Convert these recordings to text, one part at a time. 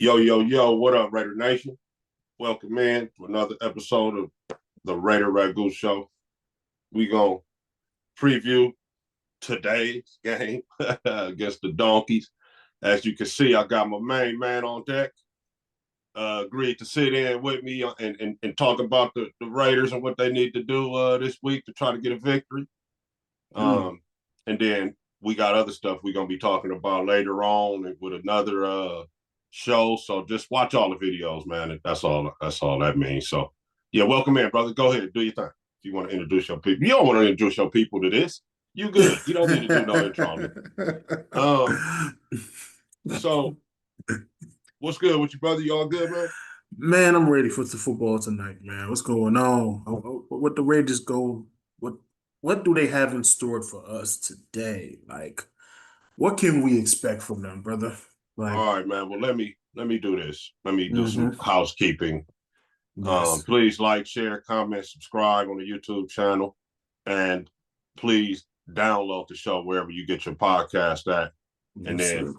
Yo, yo, yo, what up, Raider Nation? Welcome in to another episode of the Raider Ragu Show. We gonna preview today's game against the Donkeys. As you can see, I got my main man on deck. Agreed to sit in with me and talk about the Raiders and what they need to do this week to try to get a victory. And then we got other stuff we're gonna be talking about later on with another show. So just watch all the videos, man. That's all that means. So yeah, welcome in, brother. Go ahead, do your thing. If you want to introduce your people. You don't want to introduce your people to this. You good. You don't need to do no intro. So what's good with you, brother? You all good, man? Man, I'm ready for the football tonight, man. What's going on? What the Raiders go? What what do they have in store for us today? Like, what can we expect from them, brother? Like, All right, man. Well, let me do this. Let me do some hmm housekeeping. Yes. Please like, share, comment, subscribe on the YouTube channel, and please download the show wherever you get your podcast at. And Yes, then sir.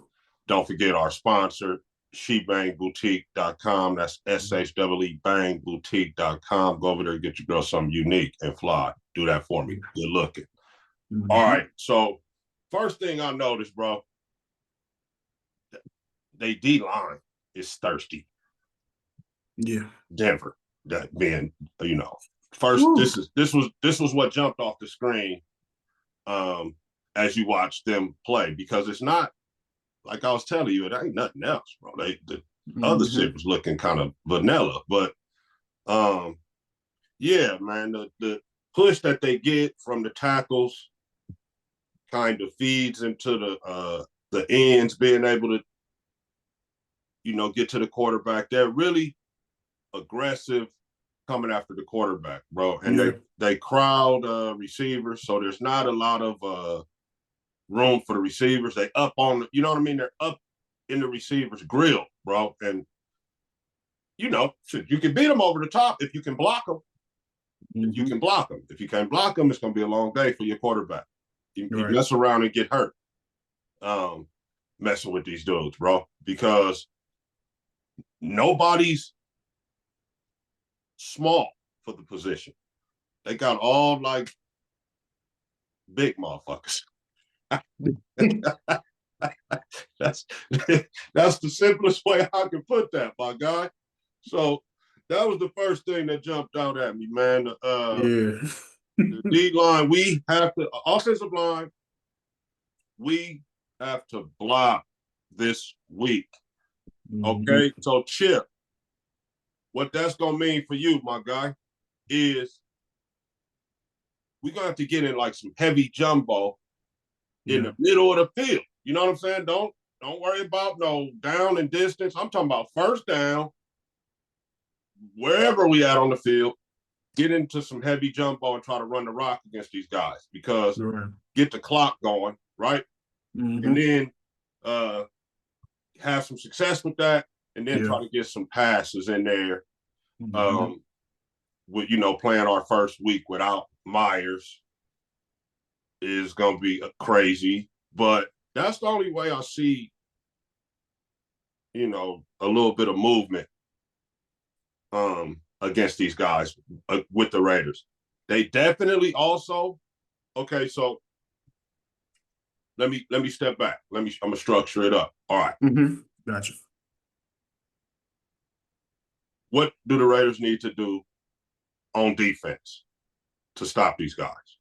don't forget our sponsor, shebangboutique.com. That's SHEE bangboutique.com. Go over there and get your girl something unique and fly. Do that for me. Good looking. All hmm right. So first thing I noticed, bro, they D line is thirsty. Yeah. Denver, that being, first Woo. this was what jumped off the screen as you watch them play, because it's not like I was telling you, it ain't nothing else, bro. The other shit hmm was looking kind of vanilla, but um yeah, man, the push that they get from the tackles kind of feeds into the ends being able to get to the quarterback. They're really aggressive coming after the quarterback, bro. And Yeah. they crowd receivers, so there's not a lot of room for the receivers. They up on, you know what I mean? They're up in the receivers' grill, bro. And you can beat them over the top if you can block them. If you hmm can block them, if you can't block them, it's going to be a long day for your quarterback. You Right. mess around and get hurt, um, messing with these dudes, bro, because nobody's small for the position. They got all like big motherfuckers. that's that's the simplest way I can put that, my guy. So that was the first thing that jumped out at me, man. Yeah. The D line, we have to offensive line, we have to block this week. hmm Okay, so Chip, what that's gonna mean for you, my guy, is we're gonna have to get in like some heavy jumbo in Yeah. the middle of the field. You know what I'm saying? Don't worry about no down and distance. I'm talking about first down, wherever we at on the field, get into some heavy jumbo and try to run the rock against these guys, because Right. get the clock going, right? And hmm then uh, have some success with that, and then Yeah. try to get some passes in there. hmm Um, with playing our first week without Myers is gonna be crazy, but that's the only way I see, a little bit of movement against these guys with the Raiders. They definitely also okay. So let me step back. I'm gonna structure it up. All right. Gotcha. What do the Raiders need to do on defense to stop these guys?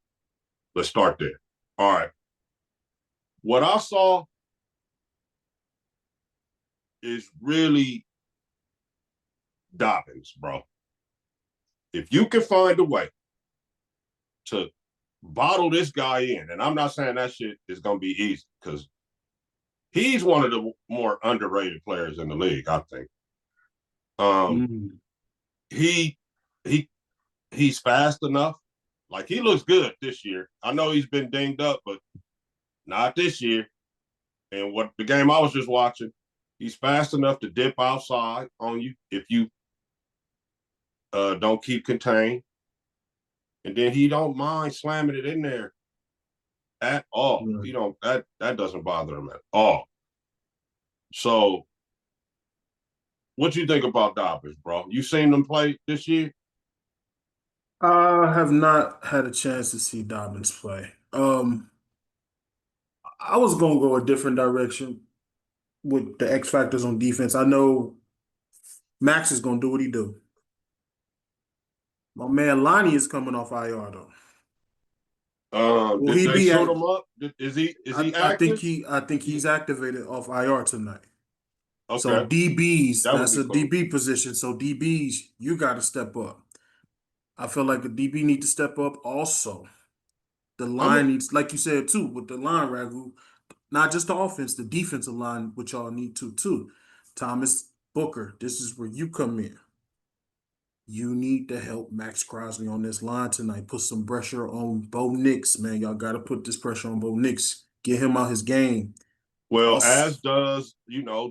Let's start there. All right. What I saw is really Dobbins, bro. If you can find a way to bottle this guy in, and I'm not saying that shit is gonna be easy, because he's one of the more underrated players in the league, I think. Um, Mm. he he he's fast enough. Like, he looks good this year. I know he's been dinged up, but not this year. And what the game I was just watching, he's fast enough to dip outside on you if you don't keep contained. And then he don't mind slamming it in there at all. Right. He don't that doesn't bother him at all. So What you think about Dobbins, bro? You seen them play this year? I have not had a chance to see Dobbins play. I was gonna go a different direction with the X factors on defense. I know Max is gonna do what he do. My man Lonnie is coming off IR though. Will Did he they be shoot at? him up? Is he I think active? he's activated off IR tonight. So Okay, DBs, that would that's be a cool. DB position. So DBs, you got to step up. I feel like the DB need to step up. Also, the I'm a, line needs, like you said too, with the line, Ragu, not just the offense, the defensive line, which y'all need to too. Thomas Booker, this is where you come in. You need to help Max Crosby on this line tonight. Put some pressure on Bo Nix, man. Y'all got to put this pressure on Bo Nix. Get him out his game. well, Also, as does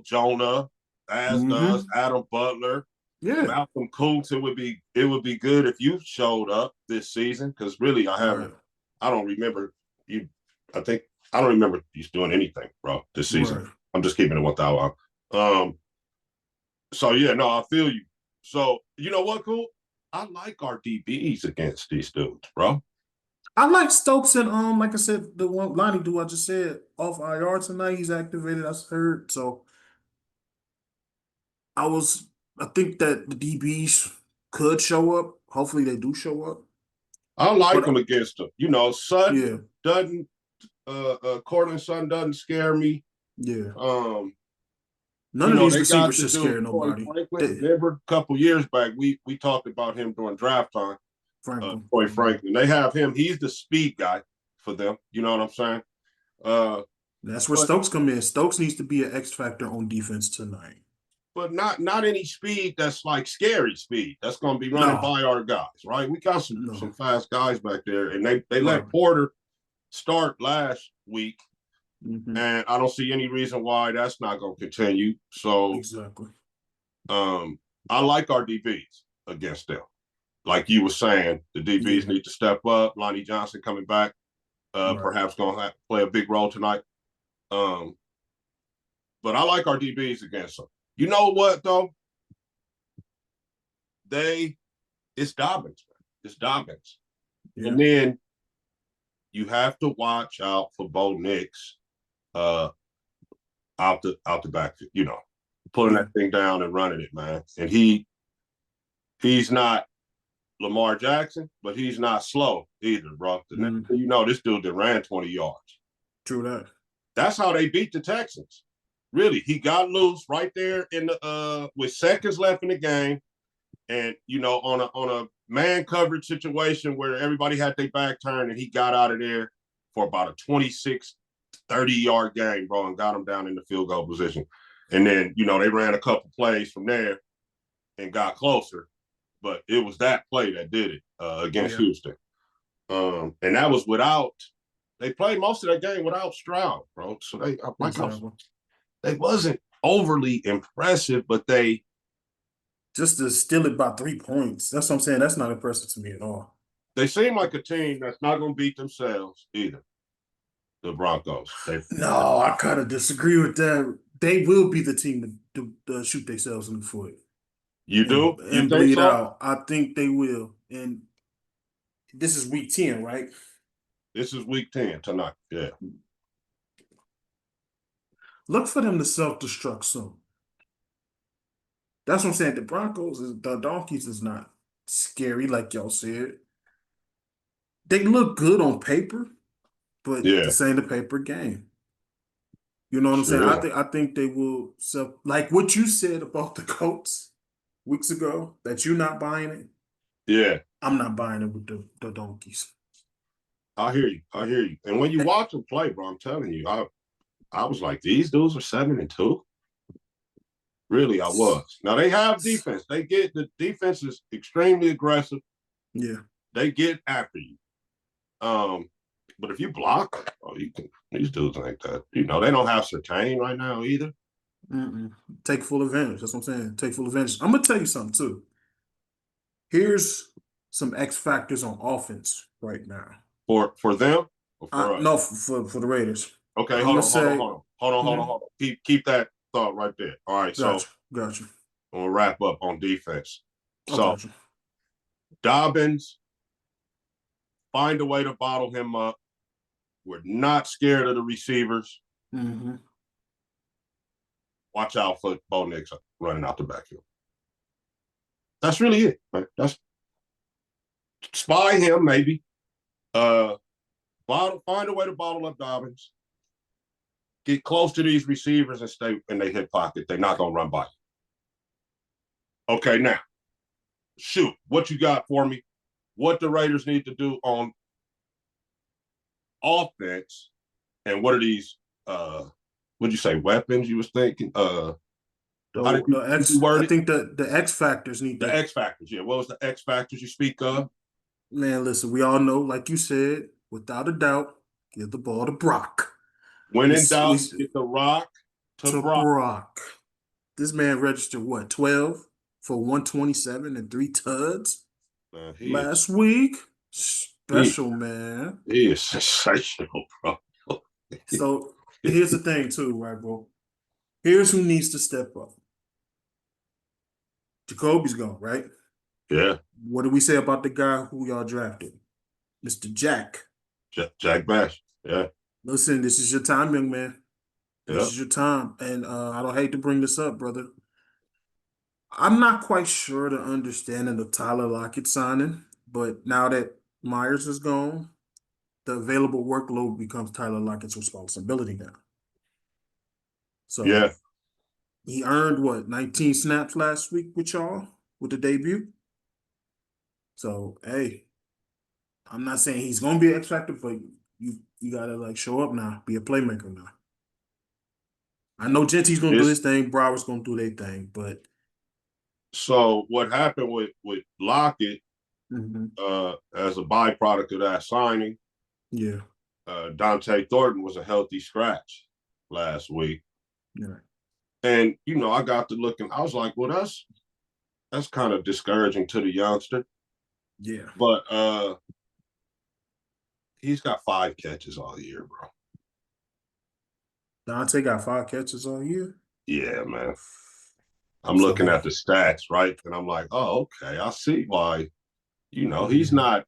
Jonah, as does mm-hmm. Adam Butler, Yeah. Malcolm Kuntz. It would be good if you showed up this season because really Right. I don't remember you. I think I don't remember you doing anything, bro, this season. Right. I'm just keeping it 1,000. So yeah, no, I feel you. So you know what, cool? I like our DBs against these dudes, bro. I like Stokes and like I said, the one Lonnie do I just said off IR tonight. He's activated. I heard. So I was I think that the DBs could show up. Hopefully they do show up. I like But them against them. Sutton yeah, doesn't Cortland Sutton doesn't scare me. yeah. None of these They got receivers the should dude scare Troy nobody. Franklin. Remember a couple years back, we talked about him during draft time. Franklin. Troy Yeah. Franklin. They have him. He's the speed guy for them. You know what I'm saying? Uh, That's where but Stokes come in. Stokes needs to be an X factor on defense tonight. but not any speed that's like scary speed. That's going to be running No, by our guys, right? We got some no. fast guys back there, and they Right. let Porter start last week, Hmm. and I don't see any reason why that's not going to continue. So, Exactly. I like our DBs against them. Like you were saying, the DBs Yeah. need to step up. Lonnie Johnson coming back, Right. perhaps going to play a big role tonight. Um, but I like our DBs against them. You know what though? They it's Dobbins. It's Dobbins. Yeah. And then you have to watch out for Bo Nix uh out the backfield, pulling Yeah. that thing down and running it, man. And he's not Lamar Jackson, but he's not slow either, bro. The next Mm. thing this dude that ran 20 yards. True that. That's how they beat the Texans. Really, he got loose right there in the with seconds left in the game, and on a man coverage situation where everybody had their back turned, and he got out of there for about a 26, 30-yard game, bro, and got him down in the field goal position. And then they ran a couple plays from there and got closer, but it was that play that did it against Yeah. Houston. And that was without. They played most of that game without Stroud, bro. So Exactly. they wasn't overly impressive, but they Just to steal it by 3 points. That's what I'm saying. That's not impressive to me at all. seem like a team that's not going to beat themselves either. The Broncos. No, I kind of disagree with that. They will be the team to shoot themselves in the foot You and do? You and think bleed so? out. I think they will. And this is week 10, right? This is week 10 tonight. Yeah. Look for them to self-destruct soon. That's what I'm saying. The Donkeys is not scary, like y'all said. They look good on paper, but Yeah. this ain't a paper game. You know what I'm saying? Sure I is. think I think they will self like what you said about the Colts weeks ago, that you're not buying it. Yeah. I'm not buying it with the Donkeys. I hear you. I hear you. And when you watch them play, bro, I'm telling you, I was like, these dudes are 7-2. Really, I was. Now they have defense. The defense is extremely aggressive. Yeah. They get after you. But if you block, you can. These dudes like that. They don't have Sertain right now either. Mm-mm. Take full advantage. That's what I'm saying. Take full advantage. I'm gonna tell you something too. Here's some X factors on offense right now. For them or for us. No, for the Raiders. Okay, I'm hold gonna on, hold on, say, hold on, hold on, hold on, mhm, hold on. Keep that thought right there. All right, so gotcha, gotcha. I'm gonna wrap up on defense. I So got you. Dobbins, find a way to bottle him up. We're not scared of the receivers. Mm-hmm. Watch out for Bo Nix running out the backfield. That's really it, man. That's spy him maybe. Find a way to bottle up Dobbins. Get close to these receivers and stay in their hip pocket. They're not gonna run by you. Okay, now shoot, what you got for me? What the Raiders need to do on offense, and what are these? What'd you say? Weapons? You was thinking? How did So you, I word it? think the X factors need The to. X factors. Yeah. What was the X factors you speak of? Man, listen, we all know, like you said, without a doubt, give the ball to Brock. When We in we doubt, get the rock to to Brock. Brock. This man registered what, 12 for 127 and 3 tuds Man, last week. he Special, man. he is sensational, bro. So here's the thing, too, right, bro? Here's who needs to step up. Jacoby's gone, right? Yeah, What do we say about the guy who y'all drafted? Mr. Jack. Jack Bash. Yeah, Listen, this is your time, young man. This yeah, is your time. And I don't hate to bring this up, brother. I'm not quite sure the understanding of Tyler Lockett signing, but now that Myers is gone, the available workload becomes Tyler Lockett's responsibility now. So yeah. he earned what, 19 snaps last week with y'all with the debut? So hey, I'm not saying he's gonna be X factor, but you gotta like show up now, be a playmaker now. I know Gentry's gonna do This his thing, Broward's gonna do their thing, but so what happened with Lockett mhm, as a byproduct of that signing? yeah, Dante Thornton was a healthy scratch last week, yeah, and I got to looking. I was like, well, that's kind of discouraging to the youngster, yeah. but he's got 5 catches all year, bro. Dante got 5 catches all year. Yeah, man. I'm So looking hey, at the stats, right? And I'm like, oh, okay, I see why. He's yeah, not.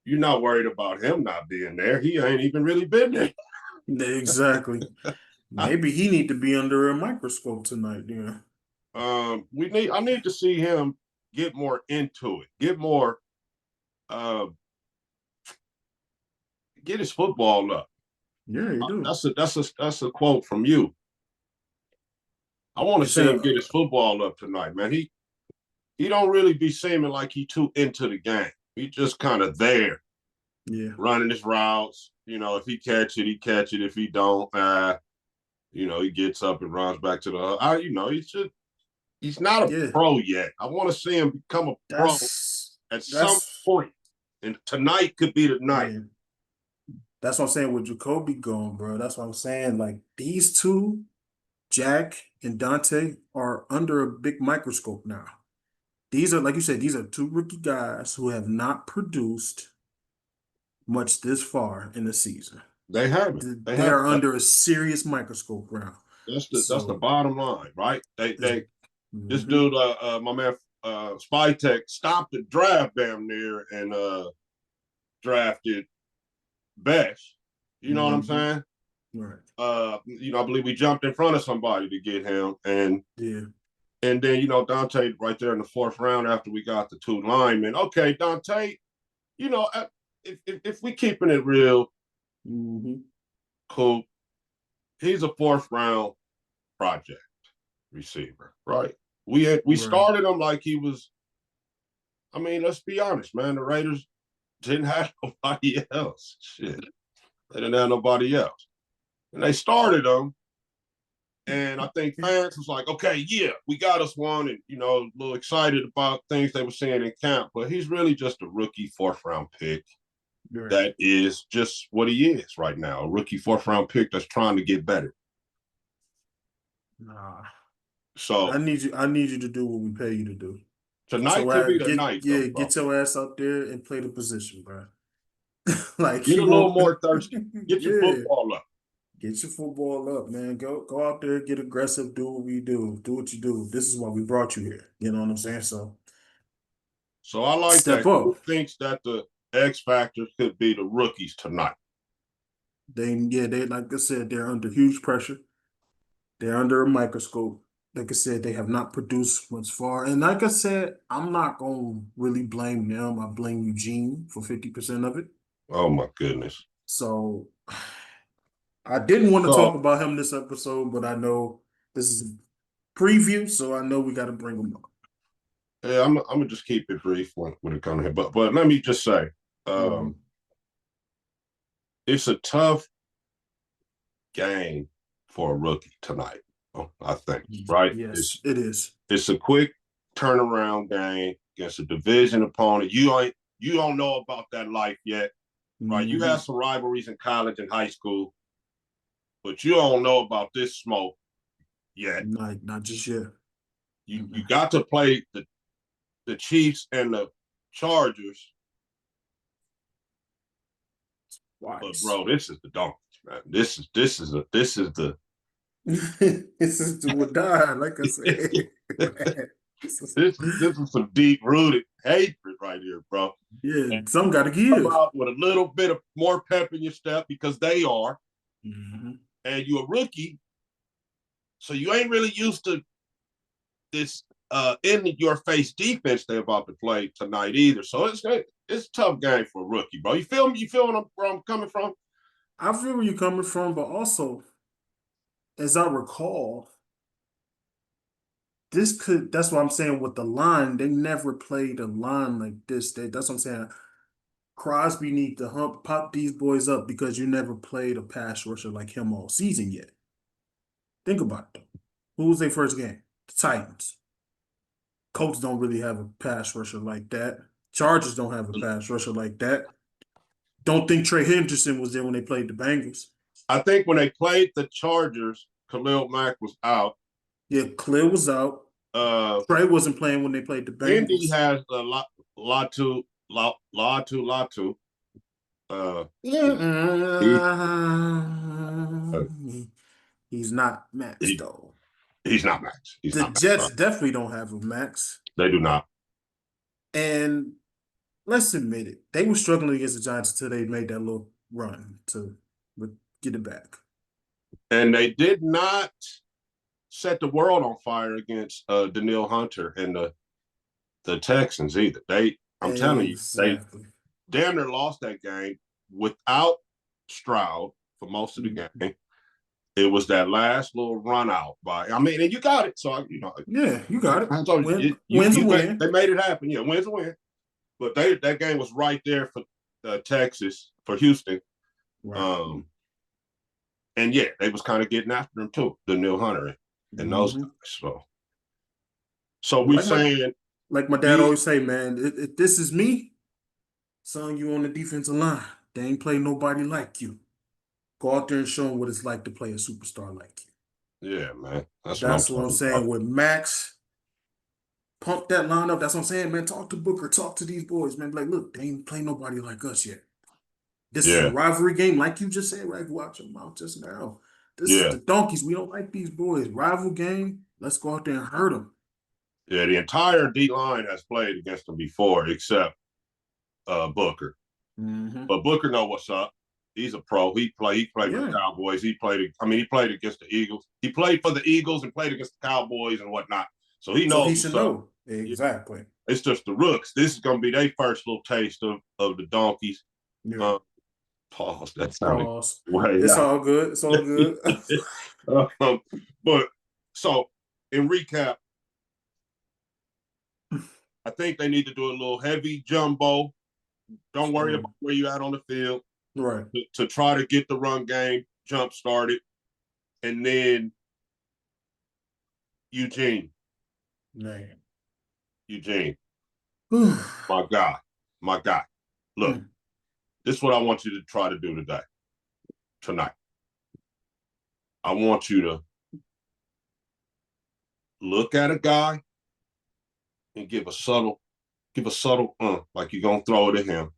You're not worried about him not being there. He ain't even really been there. exactly. Maybe he need to be under a microscope tonight. Yeah, I need to see him get more into it, uh, get his football up. yeah, you do. That's a quote from you. I want to You're see him saying, get his football up tonight, man. He don't really be seeming like he too into the game. He just kind of there, yeah, running his routes. If he catch it, he catch it. If he don't, he gets up and runs back to he's not a yeah. pro yet. I want to see him become a pro That's at some that's point. And tonight could be the night. yeah. That's what I'm saying with Jacoby going, bro. That's what I'm saying. Like these two, Jack and Dante, are under a big microscope now. These are, like you said, these are two rookie guys who have not produced much this far in the season. They haven't. They They are haven't. under a serious microscope now. That's the So, bottom line, right? it's, This mhm, dude, my man, Spytech stopped the draft damn near and drafted Best. You know what I'm mhm, saying? right. I believe we jumped in front of somebody to get him, and Yeah. and then Dante right there in the fourth round after we got the 2 linemen. Okay, Dante, you know if we keeping it real, Hmm. cool. He's a fourth round project receiver, right? We Right. started him like he was. I mean, let's be honest, man. The Raiders didn't have nobody else. Shit, they didn't have nobody else, and they started him. And I think fans was like, okay, yeah, we got us one, and a little excited about things they were seeing in camp. But he's really just a rookie fourth round pick. Right. That is just what he is right now. A rookie fourth round pick that's trying to get better. Nah. So I need you to do what we pay you to do. Get tonight your could ass, be the night, though, bro. get your ass out there and play the position, bro. Like Get he a little won't. more thirsty. Get your Yeah. football up. Get your football up, man. Go out there, get aggressive, do what we do. Do what you do. This is why we brought you here. You know what I'm saying? So I like Step that. up. Who thinks that the X factor could be the rookies tonight? They like I said, they're under huge pressure. They're under a microscope. Like I said, they have not produced much far. And like I said, I'm not gonna really blame them. I blame Eugene for 50% of it. Oh my goodness. So I didn't want to talk So about him this episode, but I know this is a preview, so I know we got to bring him up. yeah, I'm gonna just keep it brief when it comes here. But let me just say, Mhm. it's a tough game for a rookie tonight. I think, right? Yes, it is. It's a quick turnaround game against a division opponent. You don't know about that life yet, right? You have Hmm. some rivalries in college and high school, but you don't know about this smoke yet. Not just yet. You got to play the Chiefs and the Chargers, but Twice. bro, this is the Donkeys, man. This is the This is do or die, like I said. this Man, this is, is some deep rooted hatred right here, bro. yeah, And some got to come give. out with a little bit of more pep in your step because they are, Hmm. and you're a rookie, so you ain't really used to this in your face defense they're about to play tonight either. So it's a tough game for a rookie, bro. You feel me? You feel where I'm coming from? I feel where you're coming from, but also, as I recall, that's what I'm saying with the line. They never played a line like this. That's what I'm saying. Crosby need to pop these boys up because you never played a pass rusher like him all season yet. Think about it though. Who was their first game? The Titans. Colts don't really have a pass rusher like that. Chargers don't have a pass rusher like that. Don't think Trey Henderson was there when they played the Bengals. I think when they played the Chargers, Khalil Mack was out. Yeah, Clear was out. Uh, Trey wasn't playing when they played the Indy Bengals. has a Latu. Uh, Yeah, he, uh, he's not Max he though. he's not Max. He's The not Max. Jets definitely don't have a Max. They do not. And let's admit it, they were struggling against the Giants until they made that little run to get it back. And they did not set the world on fire against Daniil Hunter and the Texans either. I'm telling you, they Exactly. damn near lost that game without Stroud for most of the Mhm. game. It was that last little run out by. I mean, and you got it. So Yeah, you got it. I told Win, you, wins a they win. made it happen. Yeah, wins a win. But that game was right there for Texas for Houston. Right. Um, and yeah, they was kind of getting after him too, the Neil Hunter and those guys. Hmm. So But we saying like my dad these. always say, man, if this is me, son, you on the defensive line. They ain't play nobody like you. Go out there and show them what it's like to play a superstar like you. Yeah, man, that's what I'm That's what I'm talking saying. about. With Max, pump that line up. That's what I'm saying, man. Talk to Booker. Talk to these boys, man. Like, look, they ain't play nobody like us yet. This is a Yeah, rivalry game, like you just said, right? Watch your mouth just now. This is yeah, the Donkeys. We don't like these boys. Rival game. Let's go out there and hurt them. yeah. The entire D line has played against them before, except Booker. Hmm. But Booker know what's up. He's a pro. He played for the Yeah. Cowboys. He played against the Eagles. He played for the Eagles and played against the Cowboys and whatnot. So he So knows he what's should up. know. Yeah. Exactly. It's just the rooks. This is gonna be their first little taste of the donkeys. Yeah. Um, pause. That sounded Pause. way It's out. all good. It's all good. um, but so in recap, I think they need to do a little heavy jumbo. Don't worry about where you at on the field Right. to try to get the run game jump started, and then Eugene, Man. Eugene, my guy, my guy. Look, this is what I want you to try to do tonight. I want you to look at a guy and give a subtle, like you're gonna throw it at him.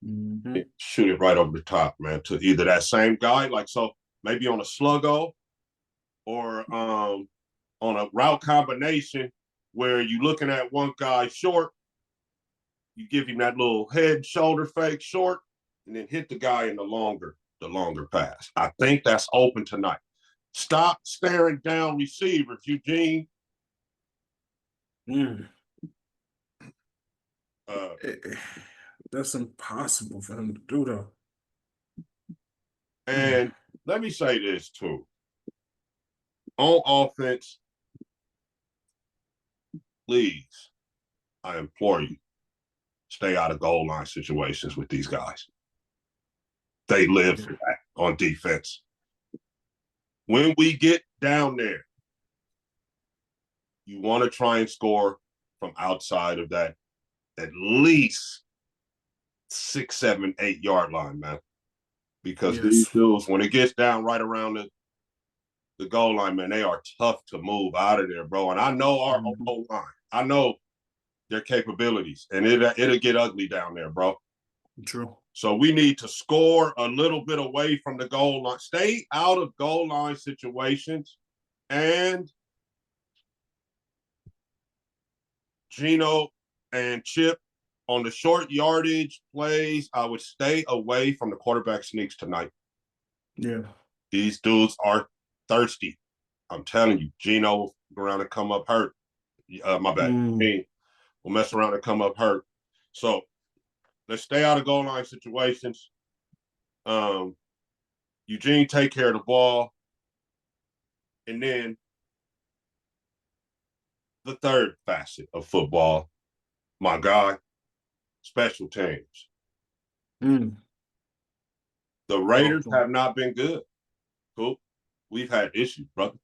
Mm-hmm. And shoot it right over the top, man, to either that same guy, like so. maybe on a sluggo or on a route combination where you're looking at one guy short, you give him that little head shoulder fake short, and then hit the guy in the longer pass. I think that's open tonight. Stop staring down receivers, Eugene. That's impossible for him to do, though. And let me say this too. On offense, please, I implore you, stay out of goal line situations with these guys. They live for that on defense. When we get down there, you want to try and score from outside of that at least 6, 7, 8 yard line, man. Because these dudes, when it gets down right around the goal line, man, they are tough to move out of there, bro. And I know our whole line. I know their capabilities, and it'll get ugly down there, bro. True. So we need to score a little bit away from the goal line. Stay out of goal line situations. And Gino and Chip, on the short yardage plays, I would stay away from the quarterback sneaks tonight. Yeah. These dudes are thirsty. I'm telling you, Gino will go around and come up hurt. My bad. Will mess around and come up hurt. So let's stay out of goal line situations. Eugene, take care of the ball. And then the third facet of football, my guy, special teams. The Raiders have not been good. Cool. We've had issues, brother.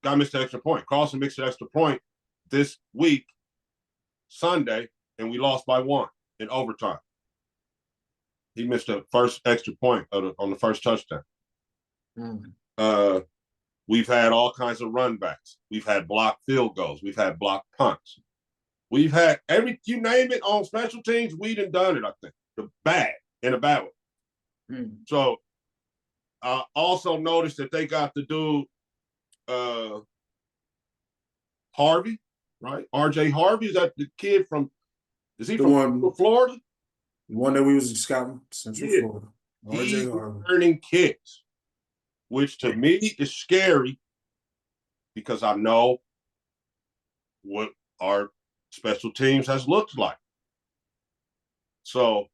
Guy missed an extra point. Carlson missed an extra point this week, Sunday, and we lost by 1 in overtime. He missed the first extra point on the first touchdown. We've had all kinds of run backs. We've had blocked field goals. We've had blocked punts. We've had you name it on special teams, we done it, I think. In a bad way. So I also noticed that they got the dude Harvey, right? RJ Harvey, is that the kid is he from Florida? The one that we was scouting, Central Florida. He's returning kicks, which to me is scary because I know what our special teams has looked like. So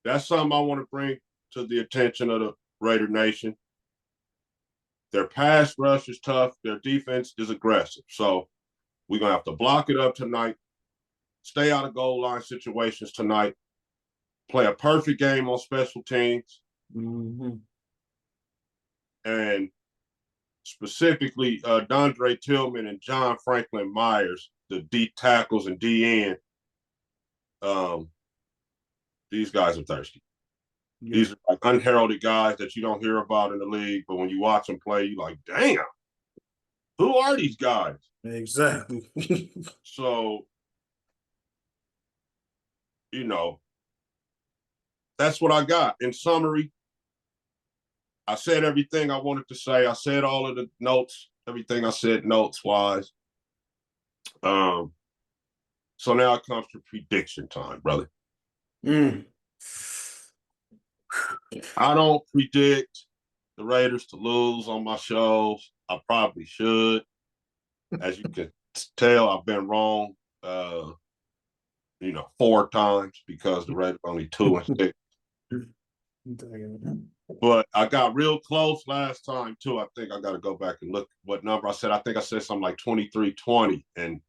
that's something I want to bring to the attention of the Raider Nation. Their pass rush is tough. Their defense is aggressive. So we're going to have to block it up tonight, stay out of goal line situations tonight, play a perfect game on special teams, and specifically Dondre Tillman and John Franklin Myers, the D tackles and DN. These guys are thirsty. These are like unheralded guys that you don't hear about in the league, but when you watch them play, you're like, damn, who are these guys? Exactly. So, that's what I got. In summary, I said everything I wanted to say. I said all of the notes, everything I said notes-wise. So now it comes to prediction time, brother. I don't predict the Raiders to lose on my shows. I probably should. As you can tell, I've been wrong, 4 times because the Raiders are only 2-6. But I got real close last time, too. I think I got to go back and look what number I said. I think I said something like 23-20. And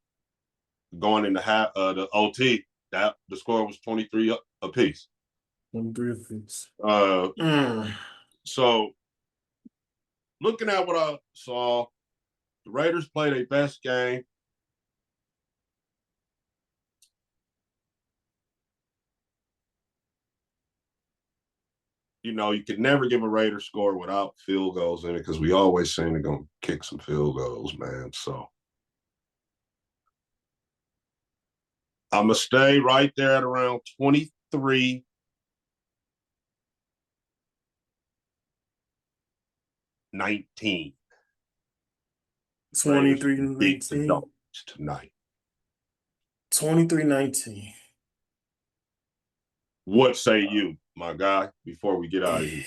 going into the OT, the score was 23 apiece. 23 apiece. So, looking at what I saw, the Raiders played their best game. You could never give a Raider score without field goals in it because we always seem to go kick some field goals, man. So I'm going to stay right there at around 23-20. 19. Raiders beat the 23-19. Dolphins tonight. 23-19. What say you, my guy, before we get out of here?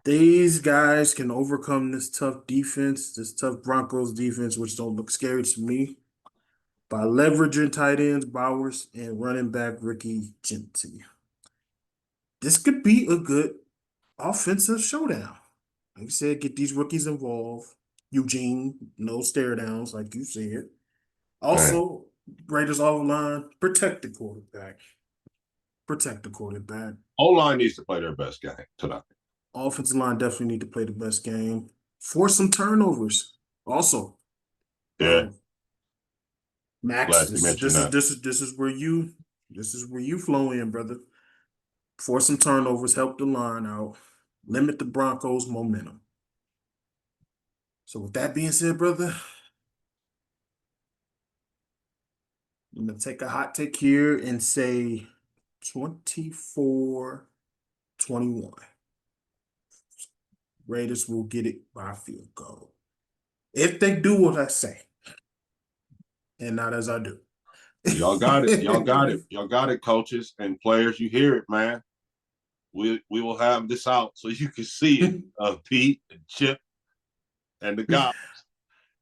These guys can overcome this tough defense, this tough Broncos defense, which don't look scary to me, by leveraging tight ends Bowers and running back Ricky Genty. This could be a good offensive showdown. Like you said, get these rookies involved. Eugene, no stare downs, like you said. Man, Also, Raiders offensive line, protect the quarterback. Protect the quarterback. O-line needs to play their best game tonight. Offensive line definitely need to play the best game. Force some turnovers. Also, Yeah, Max, glad you this is mentioned this is that. this is this is where you flow in, brother. Force some turnovers, help the line out, limit the Broncos' momentum. So with that being said, brother, I'm gonna take a hot take here and say 24-21. Raiders will get it by field goal. If they do what I say, and not as I do. Y'all got it. Y'all got it. Y'all got it, coaches and players. You hear it, man. We will have this out so you can see it. Pete and Chip and the guys.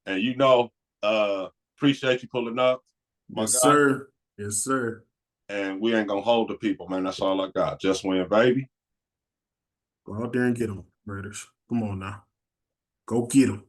And appreciate you pulling up, my Yes, guy. sir. Yes, sir. And we ain't gonna hold the people, man. That's all I got. Just win, baby. Go out there and get them, Raiders. Come on now. Go get them.